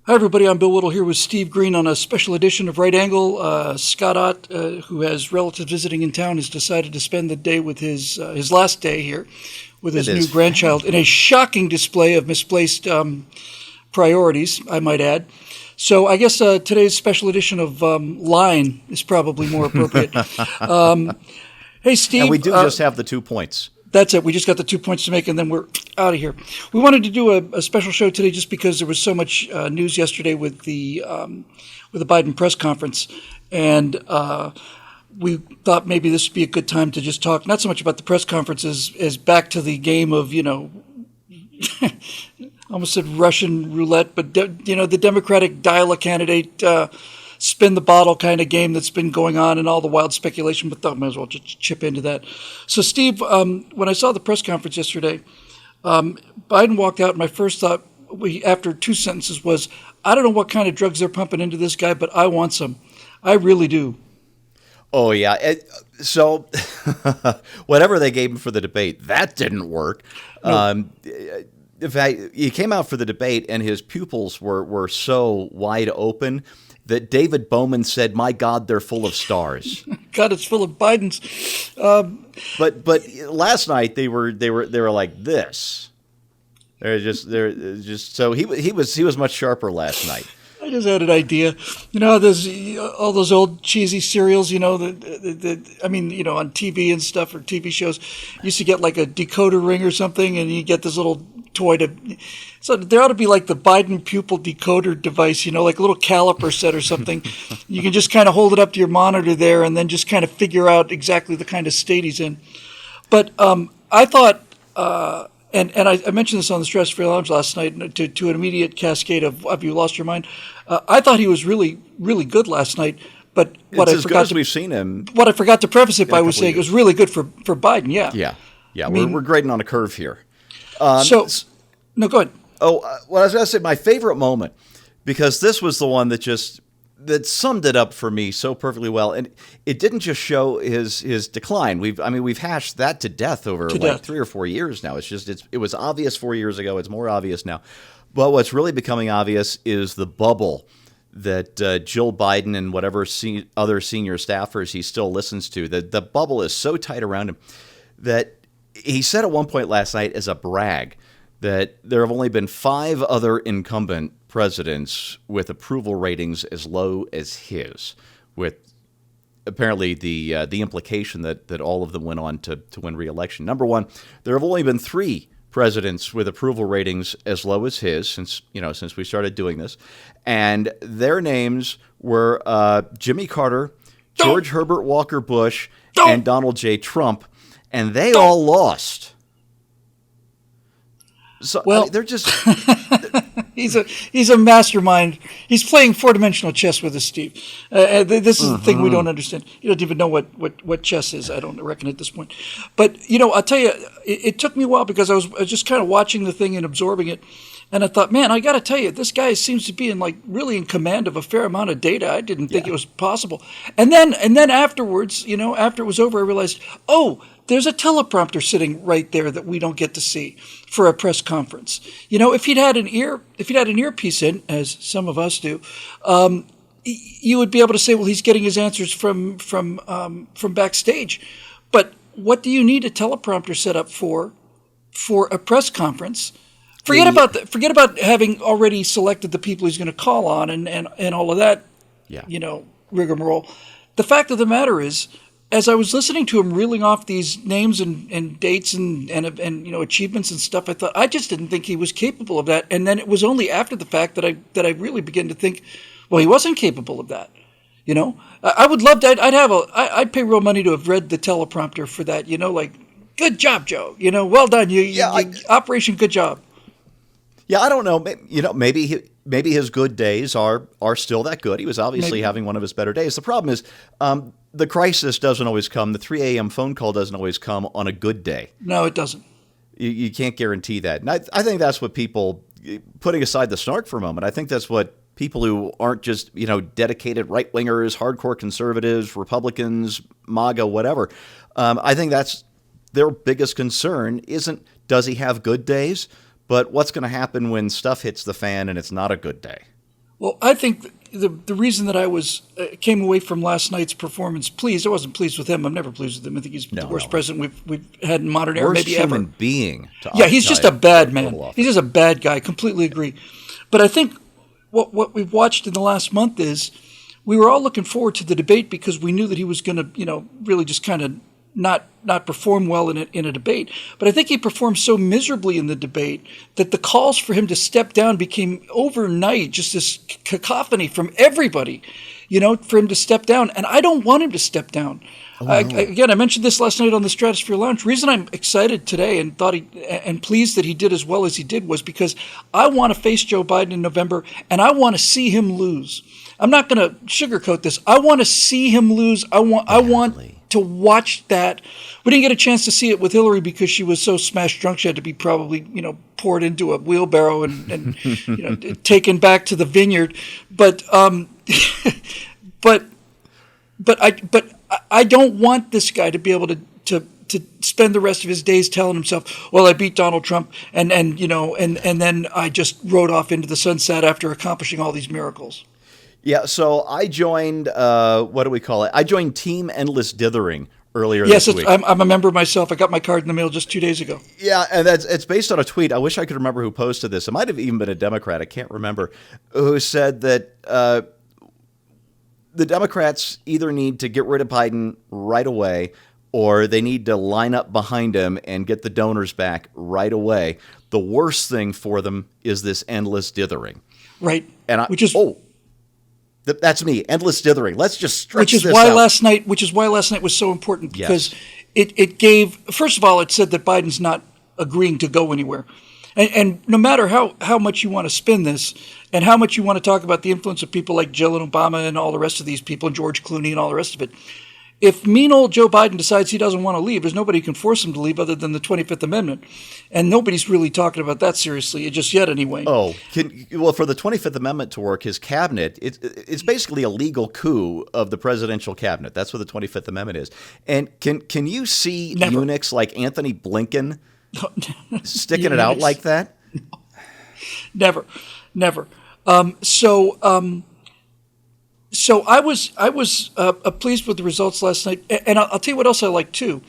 Hi, everybody. I'm Bill Whittle here with Steve Green on a special edition of Right Angle. Scott Ott, who has relatives visiting in town, has decided to spend the day with his last day here with his new grandchild in a shocking display of misplaced priorities, I might add. So I guess today's special edition of Line is probably more appropriate. Hey, Steve. And we do just have the 2 points. That's it. We just got the 2 points to make, and then we're out of here. We wanted to do a special show today just because there was so much news yesterday with the Biden press conference, and we thought maybe this would be a good time to just talk not so much about the press conference as back to the game of, almost said Russian roulette, but the Democratic dial a candidate, spin the bottle kind of game that's been going on and all the wild speculation, but thought I might as well just chip into that. So, Steve, when I saw the press conference yesterday, Biden walked out, and my first thought after 2 sentences was, I don't know what kind of drugs they're pumping into this guy, but I want some. I really do. Oh, yeah. So whatever they gave him for the debate, that didn't work. No. In fact, he came out for the debate, and his pupils were so wide open that David Bowman said, "My God, they're full of stars." God, it's full of Bidens. But last night they were like this. They're just so he was much sharper last night. I just had an idea. There's all those old cheesy serials, on TV and stuff or TV shows, you used to get like a decoder ring or something, and you get this little toy so there ought to be like the Biden pupil decoder device, like a little caliper set or something. You can just kind of hold it up to your monitor there and then just kind of figure out exactly the kind of state he's in. But I thought, and I mentioned this on the Stress Free Lounge last night to an immediate cascade of "Have you lost your mind?" I thought he was really, really good last night. But what I forgot as we've seen him. What I forgot to preface it by was saying it was really good for Biden. Yeah. We're grading on a curve here. No, go ahead. Well, I was going to say my favorite moment, because this was the one that summed it up for me so perfectly well, and it didn't just show his decline. We've hashed that to death over 3 or 4 years now. It was obvious 4 years ago. It's more obvious now. But what's really becoming obvious is the bubble that Jill Biden and whatever other senior staffers he still listens to. The bubble is so tight around him that he said at one point last night as a brag that there have only been 5 other incumbent presidents with approval ratings as low as his, with apparently the implication that all of them went on to win re-election. Number one, there have only been 3 presidents with approval ratings as low as his since we started doing this, and their names were Jimmy Carter, George Herbert Walker Bush, and Donald J. Trump, and they all lost. So they're just he's a mastermind. He's playing 4-dimensional chess with us, Steve. This is the thing we don't understand. You don't even know what chess is. I don't reckon at this point. But I'll tell you, it took me a while because I was just kind of watching the thing and absorbing it, and I thought, man, I got to tell you, this guy seems to be really in command of a fair amount of data. I didn't think it was possible. And then afterwards, after it was over, I realized, there's a teleprompter sitting right there that we don't get to see for a press conference. If he'd had an earpiece in, as some of us do, you would be able to say, well, he's getting his answers from backstage. But what do you need a teleprompter set up for a press conference? Forget about having already selected the people he's going to call on and all of that. Rigmarole. The fact of the matter is, as I was listening to him reeling off these names and dates and achievements and stuff, I thought I just didn't think he was capable of that. And then it was only after the fact that I really began to think, well, he wasn't capable of that. I would love to. I'd pay real money to have read the teleprompter for that. Good job, Joe. Well done. Operation Good Job. Yeah, I don't know. Maybe his good days are still that good. He was obviously having one of his better days. The problem is the crisis doesn't always come. The 3 a.m. phone call doesn't always come on a good day. No, it doesn't. You can't guarantee that. And I think that's what people, putting aside the snark for a moment, I think that's what people who aren't just, dedicated right-wingers, hardcore conservatives, Republicans, MAGA, whatever, I think that's their biggest concern isn't does he have good days, but what's going to happen when stuff hits the fan and it's not a good day. Well, I think the reason that I was came away from last night's performance pleased, I wasn't pleased with him. I'm never pleased with him. I think he's the worst president we've had in modern era, Worst maybe human ever. being. Yeah, he's just a bad man. He's just a bad guy. Completely agree. But I think what we've watched in the last month is we were all looking forward to the debate because we knew that he was going to, really just kind of not perform well in a debate. But I think he performed so miserably in the debate that the calls for him to step down became overnight just this cacophony from everybody, for him to step down. And I don't want him to step down. Oh, no. Again, I mentioned this last night on the Stratosphere Lounge. The reason I'm excited today and and pleased that he did as well as he did was because I want to face Joe Biden in November, and I want to see him lose. I'm not going to sugarcoat this. I want to see him lose. I want to watch that. We didn't get a chance to see it with Hillary because she was so smashed drunk she had to be probably poured into a wheelbarrow and taken back to the vineyard. But I don't want this guy to be able to spend the rest of his days telling himself, well, I beat Donald Trump and then I just rode off into the sunset after accomplishing all these miracles. Yeah, so I joined, what do we call it? I joined Team Endless Dithering earlier this week. Yes, I'm a member myself. I got my card in the mail just 2 days ago. Yeah, and it's based on a tweet. I wish I could remember who posted this. It might have even been a Democrat. I can't remember. Who said that the Democrats either need to get rid of Biden right away or they need to line up behind him and get the donors back right away. The worst thing for them is this endless dithering. Right. That's me, endless dithering. Let's just stretch this out. Which is why last night was so important because it gave, first of all, it said that Biden's not agreeing to go anywhere. And no matter how much you want to spin this and how much you want to talk about the influence of people like Jill and Obama and all the rest of these people and George Clooney and all the rest of it, if mean old Joe Biden decides he doesn't want to leave, there's nobody who can force him to leave other than the 25th Amendment. And nobody's really talking about that seriously, just yet anyway. Oh, for the 25th Amendment to work, his cabinet, it's basically a legal coup of the presidential cabinet. That's what the 25th Amendment is. And can you see eunuchs like Anthony Blinken sticking it out like that? No. Never. So I was pleased with the results last night, and I'll tell you what else I like too,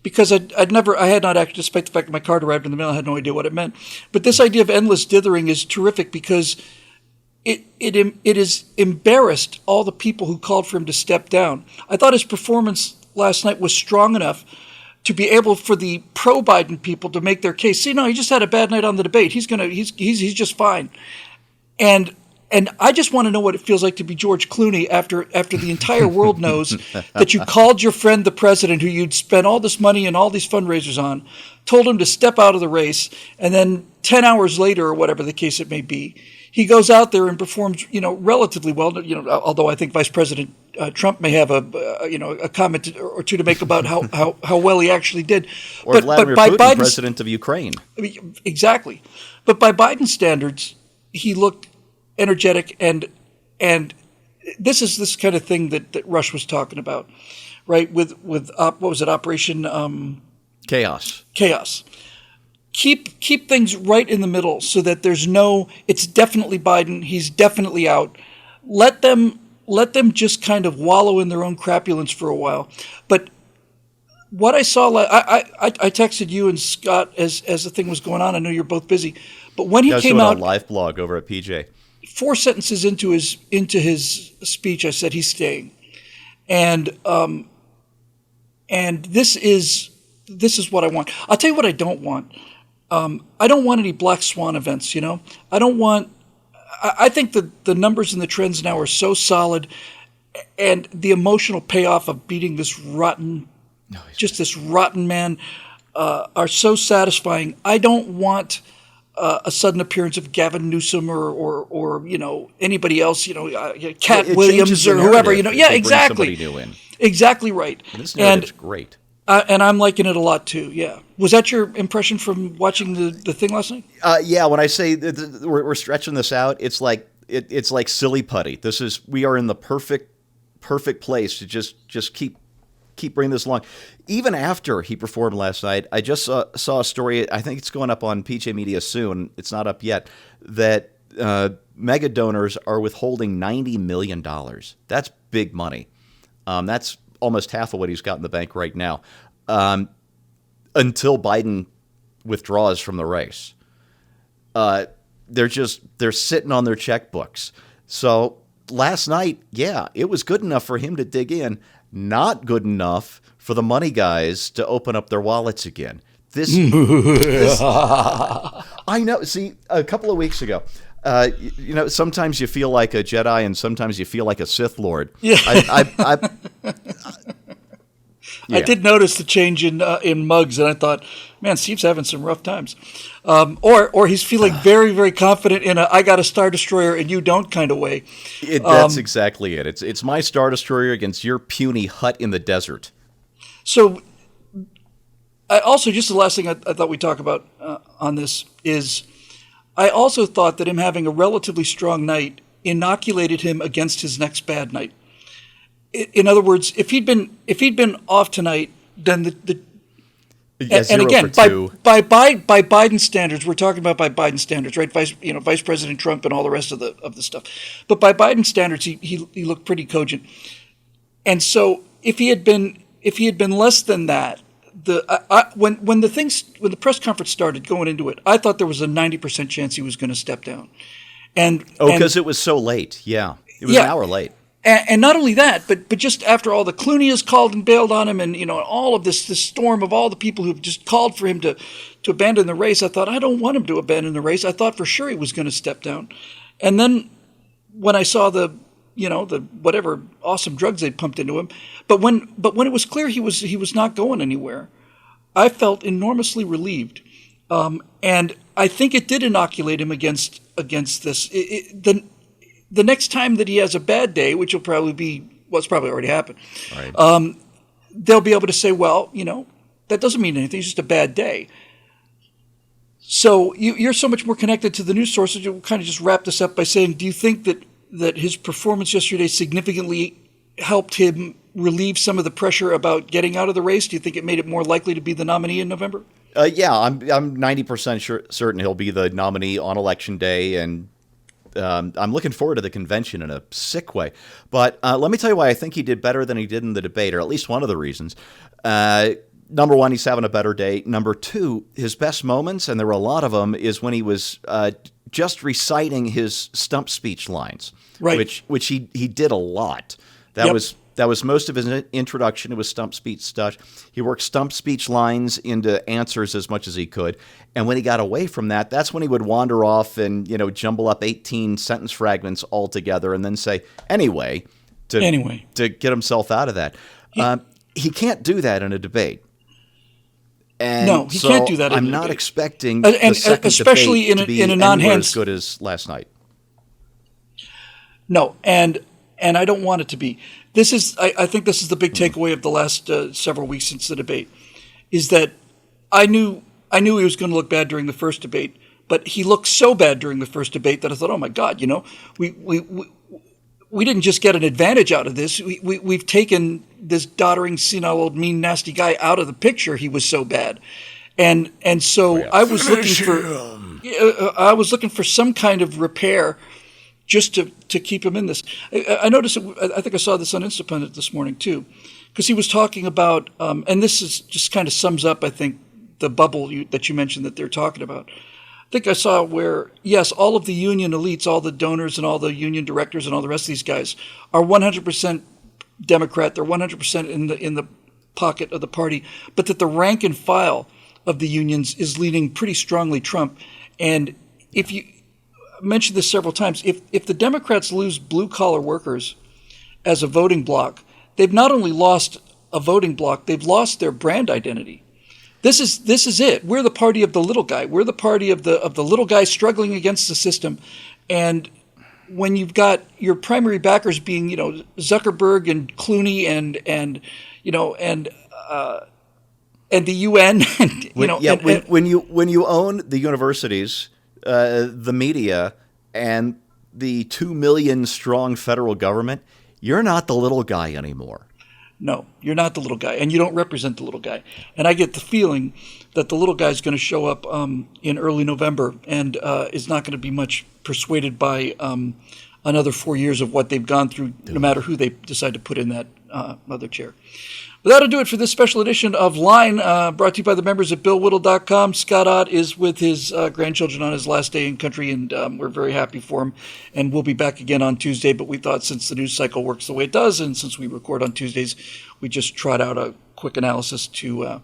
because I had not acted, despite the fact that my card arrived in the mail. I had no idea what it meant. But this idea of endless dithering is terrific because it has embarrassed all the people who called for him to step down. I thought his performance last night was strong enough to be able for the pro-Biden people to make their case. See, no, he just had a bad night on the debate. He's just fine, And I just want to know what it feels like to be George Clooney after the entire world knows that you called your friend the president who you'd spent all this money and all these fundraisers on, told him to step out of the race, and then 10 hours later or whatever the case it may be, he goes out there and performs, relatively well. Although I think Vice President Trump may have a comment or two to make about how well he actually did. Or Vladimir Putin, president of Ukraine. Exactly, but by Biden's standards, he looked energetic, and this is this kind of thing that Rush was talking about, right? With what was it, Operation Chaos. Keep things right in the middle so that there's it's definitely Biden, he's definitely out. Let them just kind of wallow in their own crapulence for a while. But what I saw, I texted you and Scott as the thing was going on. I know you're both busy, but when he came out, a live blog over at PJ. 4 sentences into his speech, I said he's staying, and this is what I want. I'll tell you what I don't want. I don't want any black swan events. I don't want. I think that the numbers and the trends now are so solid, and the emotional payoff of beating this rotten man, are so satisfying. I don't want a sudden appearance of Gavin Newsom or anybody else, Cat Williams or whoever, Yeah, exactly. Exactly right. And this narrative's great. And I'm liking it a lot too. Yeah. Was that your impression from watching the thing last night? Yeah. When I say we're stretching this out, it's like silly putty. We are in the perfect place to just keep bringing this along. Even after he performed last night, I just saw a story. I think it's going up on PJ Media soon. It's not up yet. That mega donors are withholding $90 million. That's big money. That's almost half of what he's got in the bank right now, until Biden withdraws from the race. They're sitting on their checkbooks. So last night, yeah, it was good enough for him to dig in, not good enough for the money guys to open up their wallets again. This I know. See, a couple of weeks ago, sometimes you feel like a Jedi and sometimes you feel like a Sith Lord. Yeah. Yeah. I did notice the change in mugs, and I thought, man, Steve's having some rough times. Or he's feeling very, very confident in a I got a Star Destroyer and you don't kind of way. That's exactly it. It's my Star Destroyer against your puny hut in the desert. So, I also, just the last thing I thought we'd talk about on this is, I also thought that him having a relatively strong night inoculated him against his next bad night. In other words, if he'd been off tonight, then and again, by Biden standards, we're talking about by Biden standards, right? Vice President Trump and all the rest of the stuff. But by Biden standards, he looked pretty cogent. And so if he had been less than that, when the press conference started going into it, I thought there was a 90% chance he was going to step down. Because it was so late. Yeah, it was an hour late. And not only that, but just after all the Clooney has called and bailed on him, and all of this storm of all the people who've just called for him to abandon the race, I thought, I don't want him to abandon the race. I thought for sure he was going to step down. And then when I saw the whatever awesome drugs they'd pumped into him, but when it was clear he was not going anywhere, I felt enormously relieved. And I think it did inoculate him against this. The next time that he has a bad day, which will probably be, it's probably already happened, right. They'll be able to say, well, that doesn't mean anything. It's just a bad day. So you're so much more connected to the news sources. You'll kind of just wrap this up by saying, do you think that his performance yesterday significantly helped him relieve some of the pressure about getting out of the race? Do you think it made it more likely to be the nominee in November? Yeah, I'm 90% certain he'll be the nominee on Election Day, and I'm looking forward to the convention in a sick way. But let me tell you why I think he did better than he did in the debate, or at least one of the reasons. Number one, he's having a better day. Number two, his best moments, and there were a lot of them, is when he was just reciting his stump speech lines, right? Which he did a lot. That was most of his introduction. It was stump speech stuff. He worked stump speech lines into answers as much as he could. And when he got away from that, that's when he would wander off and, jumble up 18 sentence fragments all together and then say, anyway, to get himself out of that. He can't do that in a debate. And no, he can't do that in a debate. I'm not expecting the second especially debate to be anywhere as good as last night. No, and I don't want it to be. I think this is the big takeaway of the last several weeks since the debate, is that I knew he was going to look bad during the first debate, but he looked so bad during the first debate that I thought, oh my God, we didn't just get an advantage out of this. We've taken this doddering, senile, old, mean, nasty guy out of the picture. He was so bad, and so I was looking for some kind of repair, just to keep him in this. I noticed, I think I saw this on Instapundit this morning too, because he was talking about, and this is just kind of sums up, I think, the bubble that you mentioned that they're talking about. I think I saw where, yes, all of the union elites, all the donors and all the union directors and all the rest of these guys are 100% Democrat. They're 100% in the pocket of the party, but that the rank and file of the unions is leaning pretty strongly Trump. And if you mentioned this several times, if the Democrats lose blue-collar workers as a voting bloc, they've not only lost a voting bloc, they've lost their brand identity. This is it. We're the party of the little guy. We're the party of the little guy struggling against the system. And when you've got your primary backers being, Zuckerberg and Clooney and the UN, and, when you own the universities, the media, and the 2 million strong federal government, you're not the little guy anymore. No, you're not the little guy, and you don't represent the little guy. And I get the feeling that the little guy is going to show up in early November and is not going to be much persuaded by another 4 years of what they've gone through, no matter who they decide to put in that other chair. But that'll do it for this special edition of Line, brought to you by the members at BillWhittle.com. Scott Ott is with his grandchildren on his last day in country, and we're very happy for him. And we'll be back again on Tuesday, but we thought since the news cycle works the way it does, and since we record on Tuesdays, we just trot out a quick analysis to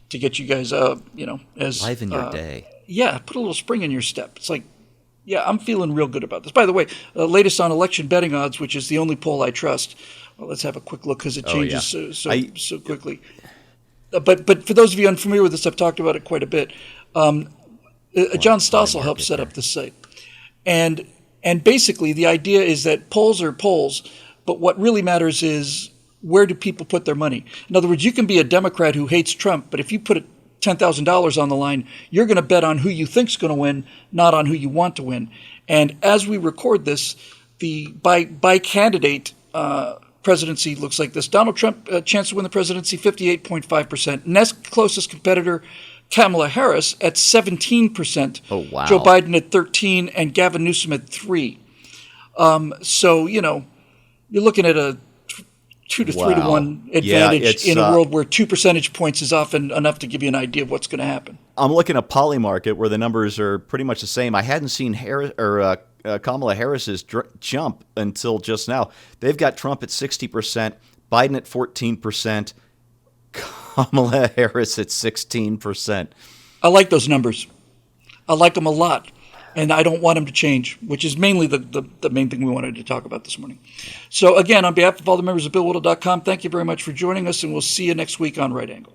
get you guys, as liven your day. Yeah, put a little spring in your step. It's like, yeah, I'm feeling real good about this. By the way, latest on election betting odds, which is the only poll I trust. Well, let's have a quick look because it changes so quickly. But for those of you unfamiliar with this, I've talked about it quite a bit. John Stossel helped set up this site. And basically the idea is that polls are polls, but what really matters is where do people put their money? In other words, you can be a Democrat who hates Trump, but if you put $10,000 on the line, you're going to bet on who you think's going to win, not on who you want to win. And as we record this, the by candidate presidency looks like this. Donald Trump, chance to win the presidency, 58.5%. Next closest competitor, Kamala Harris at 17%. Oh, wow. Joe Biden at 13%, and Gavin Newsom at 3%. So, you're looking at a 2 to 3 to 1 advantage in a world where 2 percentage points is often enough to give you an idea of what's going to happen. I'm looking at Polymarket where the numbers are pretty much the same. I hadn't seen Kamala Harris's jump until just now. They've got Trump at 60%, Biden at 14%, Kamala Harris at 16%. I like those numbers. I like them a lot. And I don't want them to change, which is mainly the main thing we wanted to talk about this morning. So again, on behalf of all the members of BillWhittle.com, thank you very much for joining us, and we'll see you next week on Right Angle.